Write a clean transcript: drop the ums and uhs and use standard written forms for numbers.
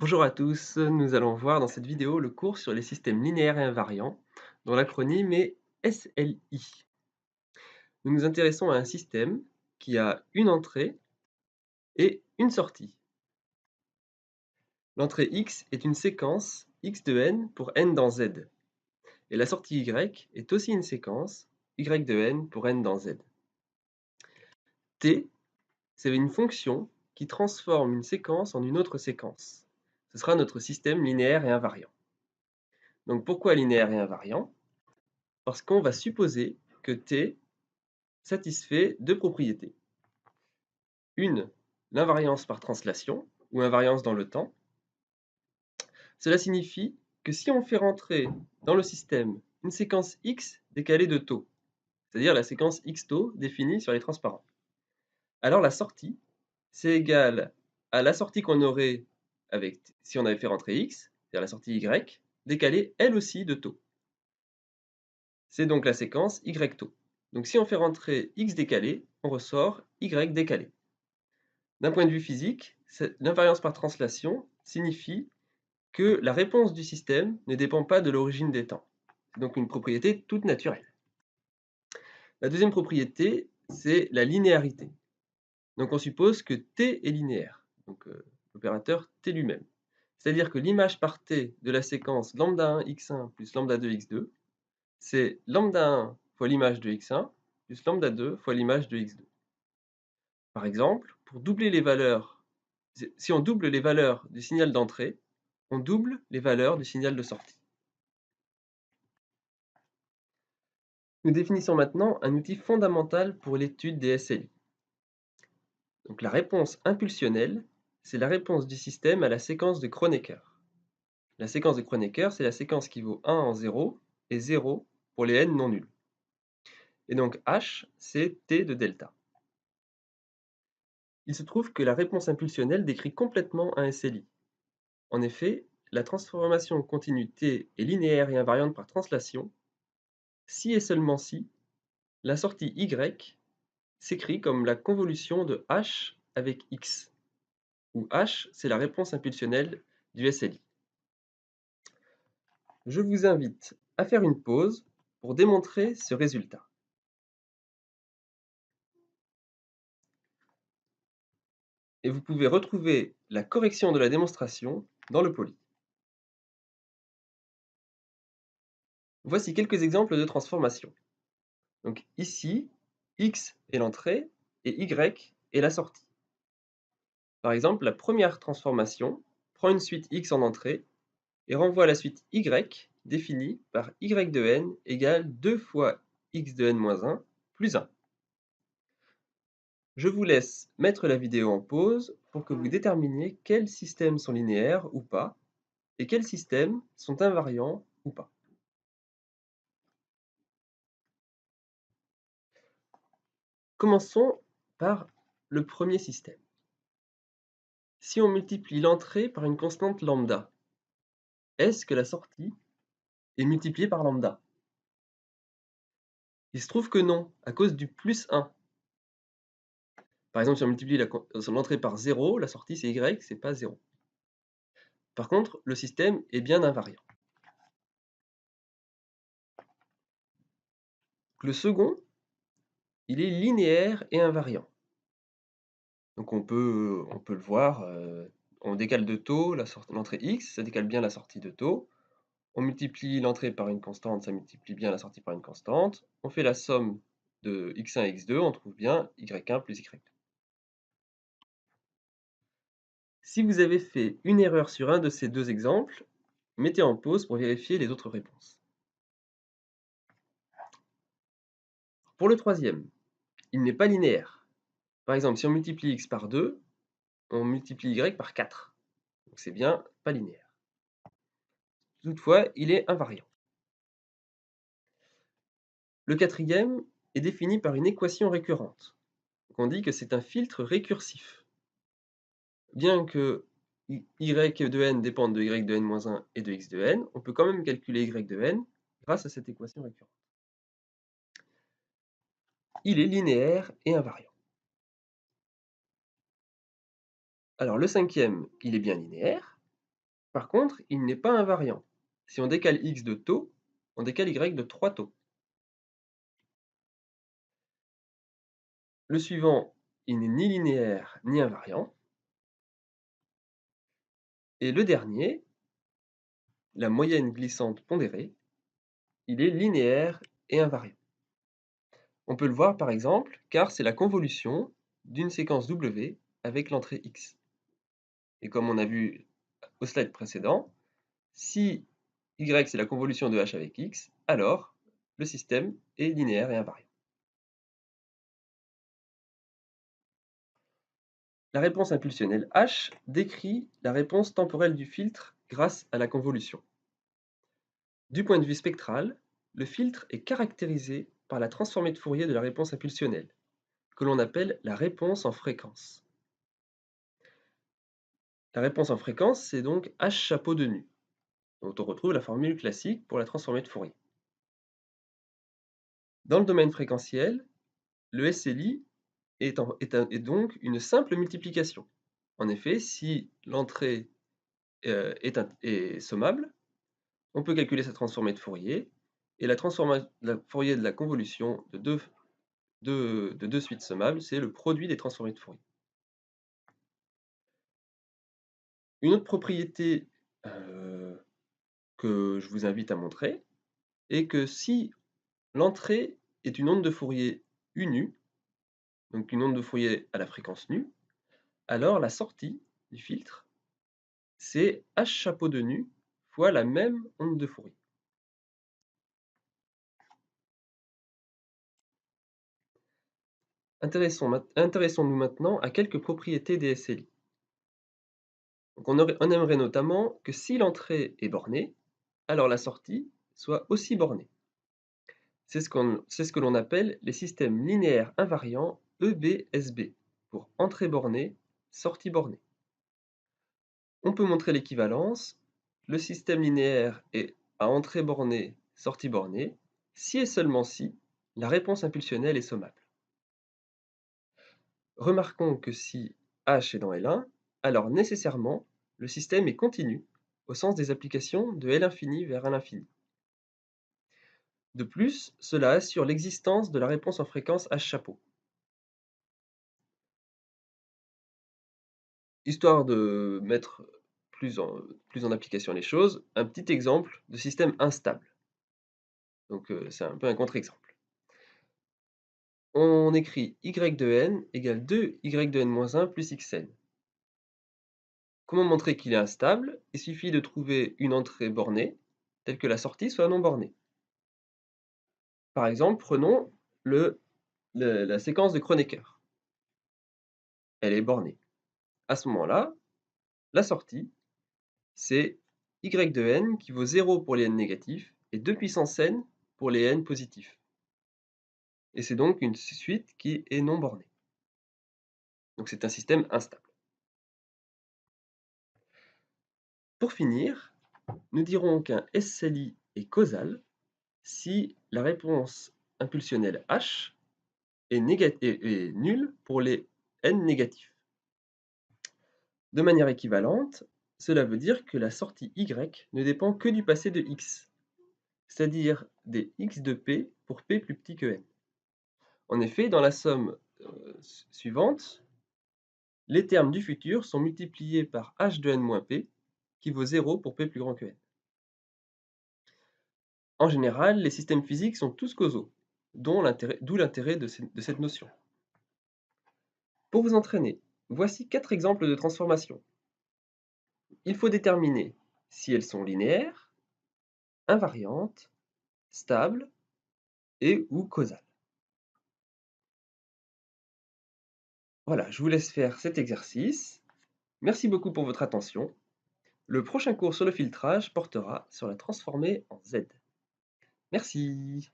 Bonjour à tous, nous allons voir dans cette vidéo le cours sur les systèmes linéaires et invariants, dont l'acronyme est SLI. Nous nous intéressons à un système qui a une entrée et une sortie. L'entrée x est une séquence x de n pour n dans z, et la sortie y est aussi une séquence y de n pour n dans z. T, c'est une fonction qui transforme une séquence en une autre séquence. Ce sera notre système linéaire et invariant. Donc pourquoi linéaire et invariant? Parce qu'on va supposer que T satisfait deux propriétés. Une, l'invariance par translation, ou invariance dans le temps. Cela signifie que si on fait rentrer dans le système une séquence x décalée de taux, c'est-à-dire la séquence x taux définie sur les transparents, alors la sortie, c'est égal à la sortie qu'on aurait avec, si on avait fait rentrer x, c'est-à-dire la sortie y, décalée elle aussi de taux. C'est donc la séquence y taux. Donc si on fait rentrer x décalé, on ressort y décalé. D'un point de vue physique, l'invariance par translation signifie que la réponse du système ne dépend pas de l'origine des temps. C'est donc une propriété toute naturelle. La deuxième propriété, c'est la linéarité. Donc on suppose que t est linéaire, donc l'opérateur t lui-même. C'est-à-dire que l'image par t de la séquence lambda 1 x1 plus lambda 2 x2, c'est lambda 1 fois l'image de x1 plus lambda 2 fois l'image de x2. Par exemple, pour doubler les valeurs, si on double les valeurs du signal d'entrée, on double les valeurs du signal de sortie. Nous définissons maintenant un outil fondamental pour l'étude des SLI. Donc la réponse impulsionnelle, c'est la réponse du système à la séquence de Kronecker. La séquence de Kronecker, c'est la séquence qui vaut 1 en 0 et 0 pour les n non nuls. Et donc h, c'est t de delta. Il se trouve que la réponse impulsionnelle décrit complètement un SLI. En effet, la transformation continue t est linéaire et invariante par translation si et seulement si la sortie y s'écrit comme la convolution de h avec x, où h c'est la réponse impulsionnelle du SLI. Je vous invite à faire une pause pour démontrer ce résultat. Et vous pouvez retrouver la correction de la démonstration dans le poly. Voici quelques exemples de transformation. Donc ici, x est l'entrée et y est la sortie. Par exemple, la première transformation prend une suite x en entrée et renvoie la suite y définie par y de n égale 2 fois x de n-1 plus 1. Je vous laisse mettre la vidéo en pause pour que vous déterminiez quels systèmes sont linéaires ou pas et quels systèmes sont invariants ou pas. Commençons par le premier système. Si on multiplie l'entrée par une constante lambda, est-ce que la sortie est multipliée par lambda? Il se trouve que non, à cause du plus 1. Par exemple, si on multiplie l'entrée par 0, la sortie c'est y, c'est pas 0. Par contre, le système est bien invariant. Le second, il est linéaire et invariant. Donc on peut le voir, on décale de taux l'entrée x, ça décale bien la sortie de taux. On multiplie l'entrée par une constante, ça multiplie bien la sortie par une constante. On fait la somme de x1 et x2, on trouve bien y1 plus y2. Si vous avez fait une erreur sur un de ces deux exemples, mettez en pause pour vérifier les autres réponses. Pour le troisième, il n'est pas linéaire. Par exemple, si on multiplie x par 2, on multiplie y par 4. Donc c'est bien pas linéaire. Toutefois, il est invariant. Le quatrième est défini par une équation récurrente. Donc on dit que c'est un filtre récursif. Bien que y de n dépende de y de n-1 et de x de n, on peut quand même calculer y de n grâce à cette équation récurrente. Il est linéaire et invariant. Alors le cinquième, il est bien linéaire. Par contre, il n'est pas invariant. Si on décale x de taux, on décale y de 3 taux. Le suivant, il n'est ni linéaire ni invariant. Et le dernier, la moyenne glissante pondérée, il est linéaire et invariant. On peut le voir par exemple, car c'est la convolution d'une séquence W avec l'entrée x. Et comme on a vu au slide précédent, si y c'est la convolution de h avec x, alors le système est linéaire et invariant. La réponse impulsionnelle h décrit la réponse temporelle du filtre grâce à la convolution. Du point de vue spectral, le filtre est caractérisé par la transformée de Fourier de la réponse impulsionnelle, que l'on appelle la réponse en fréquence. La réponse en fréquence, c'est donc h chapeau de nu, dont on retrouve la formule classique pour la transformée de Fourier. Dans le domaine fréquentiel, le SLI est donc une simple multiplication. En effet, si l'entrée est sommable, on peut calculer sa transformée de Fourier, et la transformée de Fourier de la convolution de deux suites sommables, c'est le produit des transformées de Fourier. Une autre propriété que je vous invite à montrer est que si l'entrée est une onde de Fourier U nu, donc une onde de Fourier à la fréquence nue, alors la sortie du filtre, c'est h chapeau de nu fois la même onde de Fourier. Intéressons-nous maintenant à quelques propriétés des SLI. Donc on aimerait notamment que si l'entrée est bornée, alors la sortie soit aussi bornée. C'est ce que l'on appelle les systèmes linéaires invariants EBSB, pour entrée bornée, sortie bornée. On peut montrer l'équivalence. Le système linéaire est à entrée bornée, sortie bornée, si et seulement si la réponse impulsionnelle est sommable. Remarquons que si H est dans L1, alors nécessairement le système est continu au sens des applications de L infini vers L infini. De plus, cela assure l'existence de la réponse en fréquence H chapeau. Histoire de mettre plus en application les choses, un petit exemple de système instable. Donc c'est un peu un contre-exemple. On écrit y de n égale 2y de n-1 plus xn. Comment montrer qu'il est instable? Il suffit de trouver une entrée bornée, telle que la sortie soit non bornée. Par exemple, prenons la séquence de Kronecker. Elle est bornée. À ce moment-là, la sortie, c'est y de n qui vaut 0 pour les n négatifs et 2 puissance n pour les n positifs. Et c'est donc une suite qui est non bornée. Donc c'est un système instable. Pour finir, nous dirons qu'un SLI est causal si la réponse impulsionnelle H est nulle pour les n négatifs. De manière équivalente, cela veut dire que la sortie Y ne dépend que du passé de x, c'est-à-dire des x de p pour p plus petit que n. En effet, dans la somme suivante, les termes du futur sont multipliés par h de n moins p, qui vaut 0 pour p plus grand que n. En général, les systèmes physiques sont tous causaux, d'où l'intérêt de cette notion. Pour vous entraîner, voici 4 exemples de transformations. Il faut déterminer si elles sont linéaires, invariantes, stables et ou causales. Voilà, je vous laisse faire cet exercice. Merci beaucoup pour votre attention. Le prochain cours sur le filtrage portera sur la transformée en Z. Merci.